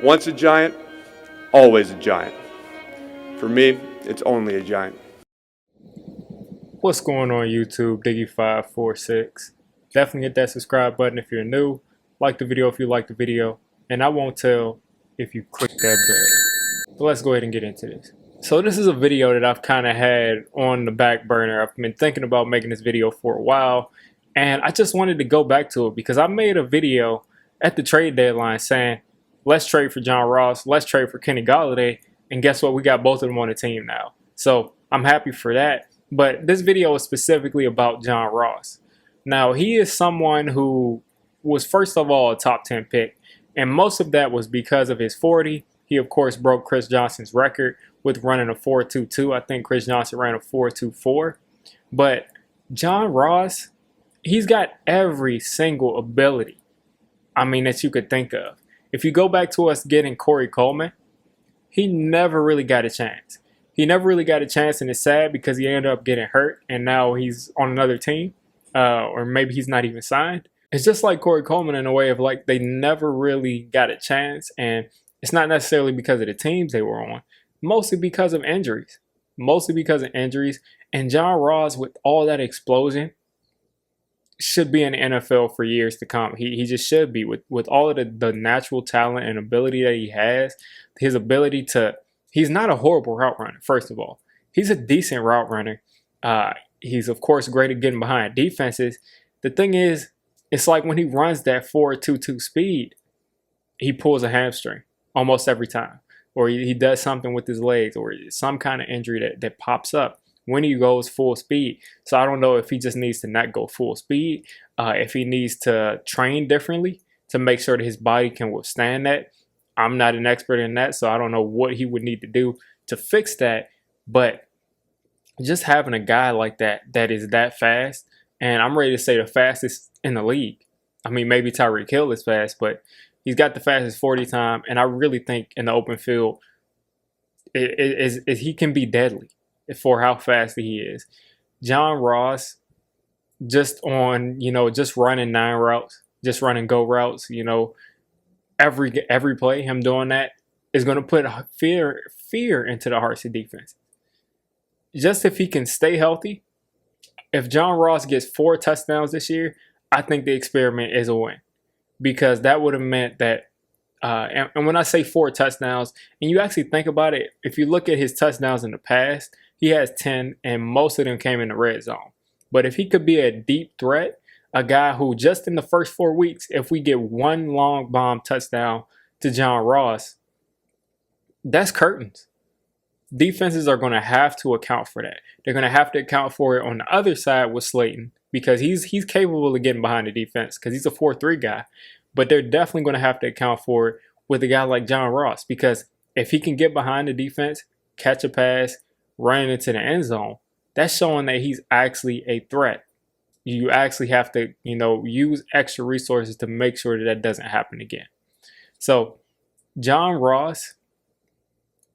Once a giant, always a giant. For me, it's only a giant. What's going on YouTube? Diggy546. Definitely hit that subscribe button if you're new. Like the video if you like the video. And I won't tell if you click that bell. But let's go ahead and get into this. So this is a video that I've kind of had on the back burner. I've been thinking about making this video for a while. And I just wanted to go back to it because I made a video at the trade deadline saying, let's trade for John Ross, let's trade for Kenny Golladay. And guess what? We got both of them on the team now. So I'm happy for that. But this video is specifically about John Ross. Now, he is someone who was, first of all, a top 10 pick. And most of that was because of his 40. He, of course, broke Chris Johnson's record with running a 4.22. I think Chris Johnson ran a 4.24. But John Ross, he's got every single ability, that you could think of. If you go back to us getting Corey Coleman, he never really got a chance. He never really got a chance, and it's sad because he ended up getting hurt, and now he's on another team, or maybe he's not even signed. It's just like Corey Coleman in a way of like they never really got a chance, and it's not necessarily because of the teams they were on, mostly because of injuries. And John Ross, with all that explosion, should be in the NFL for years to come. He just should be with all of the natural talent and ability that he has, his ability to. He's not a horrible route runner, first of all. He's a decent route runner. He's, of course, great at getting behind defenses. The thing is, it's like when he runs that 4.22 speed, he pulls a hamstring almost every time. Or he does something with his legs or some kind of injury that pops up when he goes full speed. So I don't know if he just needs to not go full speed, if he needs to train differently to make sure that his body can withstand that. I'm not an expert in that, so I don't know what he would need to do to fix that. But just having a guy like that is that fast, and I'm ready to say the fastest in the league. Maybe Tyreek Hill is fast, but he's got the fastest 40 time, and I really think in the open field, he can be deadly for how fast he is. John Ross, just running 9 routes, just running go routes, every play, him doing that is going to put fear into the hearts of defense. Just if he can stay healthy, if John Ross gets 4 touchdowns this year, I think the experiment is a win, because that would have meant that. And when I say 4 touchdowns, and you actually think about it, if you look at his touchdowns in the past, he has 10, and most of them came in the red zone. But if he could be a deep threat, a guy who just in the first 4 weeks, if we get 1 long bomb touchdown to John Ross, that's curtains. Defenses are going to have to account for that. They're going to have to account for it on the other side with Slayton, because he's capable of getting behind the defense because he's a 4-3 guy. But they're definitely going to have to account for it with a guy like John Ross, because if he can get behind the defense, catch a pass, run into the end zone, that's showing that he's actually a threat. You actually have to, use extra resources to make sure that doesn't happen again. So John Ross,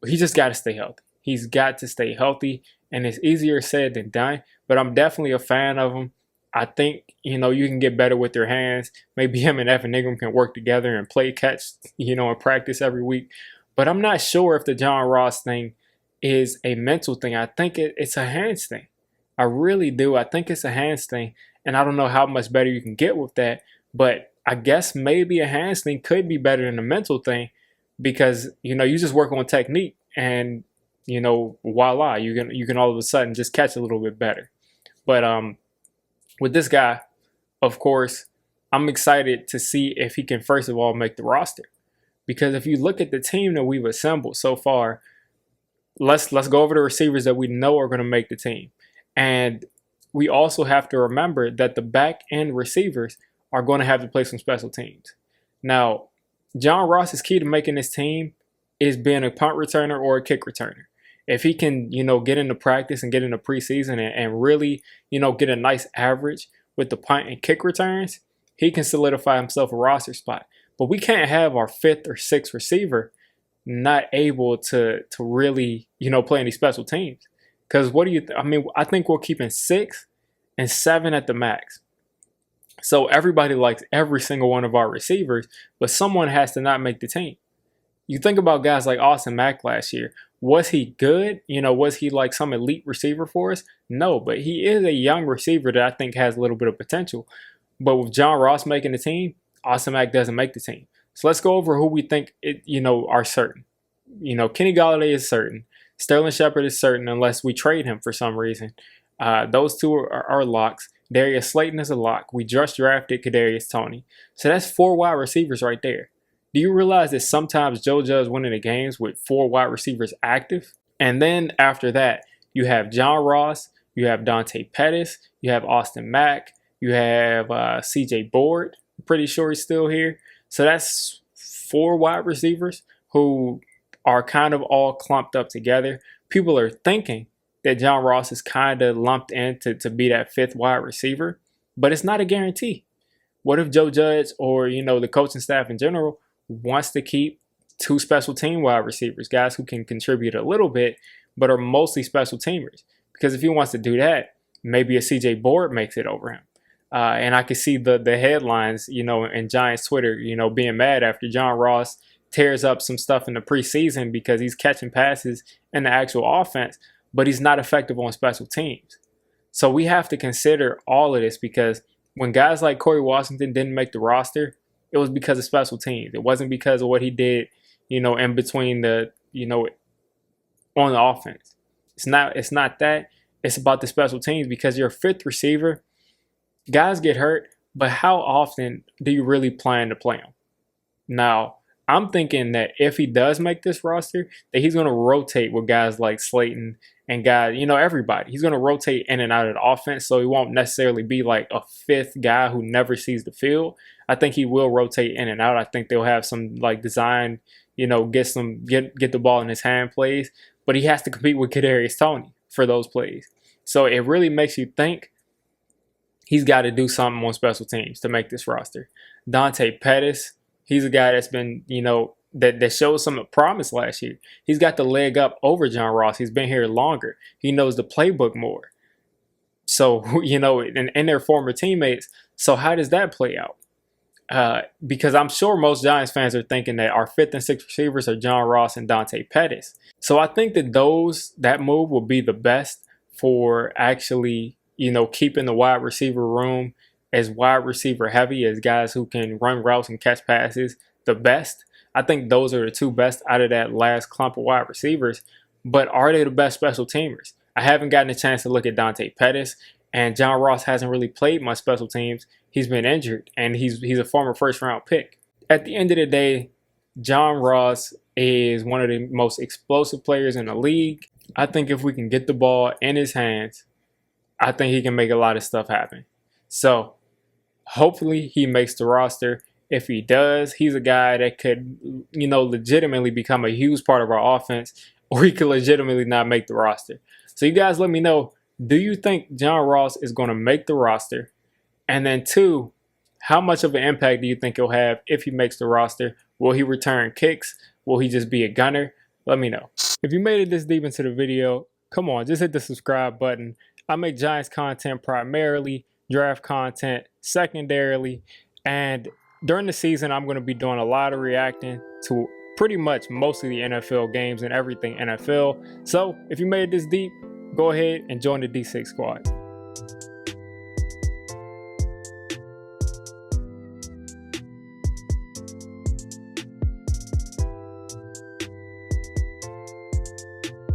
he just got to stay healthy. He's got to stay healthy, and it's easier said than done, but I'm definitely a fan of him. I think, you can get better with your hands. Maybe him and Evan Ingram can work together and play catch, and practice every week. But I'm not sure if the John Ross thing is a mental thing. I think it's a hands thing. I really do. I think it's a hands thing, and I don't know how much better you can get with that, but I guess maybe a hands thing could be better than a mental thing, because, you just work on technique, and, voila, you can all of a sudden just catch a little bit better. But with this guy, of course, I'm excited to see if he can, first of all, make the roster, because if you look at the team that we've assembled so far, let's go over the receivers that we know are going to make the team. And we also have to remember that the back end receivers are going to have to play some special teams. Now, John Ross's key to making this team is being a punt returner or a kick returner. If he can, get into practice and get into preseason and really, get a nice average with the punt and kick returns, he can solidify himself a roster spot. But we can't have our 5th or 6th receiver not able to really, play any special teams. Because what do you I think we're keeping 6 and 7 at the max. So everybody likes every single one of our receivers, but someone has to not make the team. You think about guys like Austin Mack last year. Was he good? Was he like some elite receiver for us? No, but he is a young receiver that I think has a little bit of potential. But with John Ross making the team, Austin Mack doesn't make the team. So let's go over who we think are certain. Kenny Golladay is certain. Sterling Shepard is certain unless we trade him for some reason. Those two are locks. Darius Slayton is a lock. We just drafted Kadarius Toney. So that's 4 wide receivers right there. Do you realize that sometimes Joe Judge winning the games with 4 wide receivers active? And then after that, you have John Ross, you have Dante Pettis, you have Austin Mack, you have CJ Board. I'm pretty sure he's still here. So that's 4 wide receivers who are kind of all clumped up together. People are thinking that John Ross is kind of lumped in to be that 5th wide receiver, but it's not a guarantee. What if Joe Judge or, the coaching staff in general wants to keep 2 special team wide receivers, guys who can contribute a little bit, but are mostly special teamers? Because if he wants to do that, maybe a CJ Board makes it over him. And I can see the headlines, in Giants Twitter, being mad after John Ross tears up some stuff in the preseason because he's catching passes in the actual offense, but he's not effective on special teams. So we have to consider all of this, because when guys like Corey Washington didn't make the roster, it was because of special teams. It wasn't because of what he did, in between on the offense. It's not that. It's about the special teams, because you're a 5th receiver. Guys get hurt, but how often do you really plan to play them? Now, I'm thinking that if he does make this roster, that he's going to rotate with guys like Slayton and guys, everybody. He's going to rotate in and out of the offense, so he won't necessarily be like a 5th guy who never sees the field. I think he will rotate in and out. I think they'll have some like design, get the ball in his hand plays, but he has to compete with Kadarius Toney for those plays. So it really makes you think he's got to do something on special teams to make this roster. Dante Pettis, he's a guy that's been, that showed some promise last year. He's got the leg up over John Ross. He's been here longer. He knows the playbook more. So, and they're former teammates. So how does that play out? Because I'm sure most Giants fans are thinking that our 5th and 6th receivers are John Ross and Dante Pettis. So I think that move will be the best for actually, keeping the wide receiver room as wide receiver heavy, as guys who can run routes and catch passes the best. I think those are the 2 best out of that last clump of wide receivers. But are they the best special teamers? I haven't gotten a chance to look at Dante Pettis, and John Ross hasn't really played much special teams. He's been injured, and he's a former 1st-round pick. At the end of the day, John Ross is one of the most explosive players in the league. I think if we can get the ball in his hands, I think he can make a lot of stuff happen. So hopefully he makes the roster. If he does, he's a guy that could, legitimately become a huge part of our offense, or he could legitimately not make the roster. So you guys let me know, do you think John Ross is going to make the roster? And then 2, how much of an impact do you think he'll have if he makes the roster? Will he return kicks? Will he just be a gunner? Let me know. If you made it this deep into the video, come on, just hit the subscribe button. I make Giants content primarily, draft content secondarily, and during the season, I'm going to be doing a lot of reacting to pretty much most of the NFL games and everything NFL. So if you made it this deep, go ahead and join the D6 squad.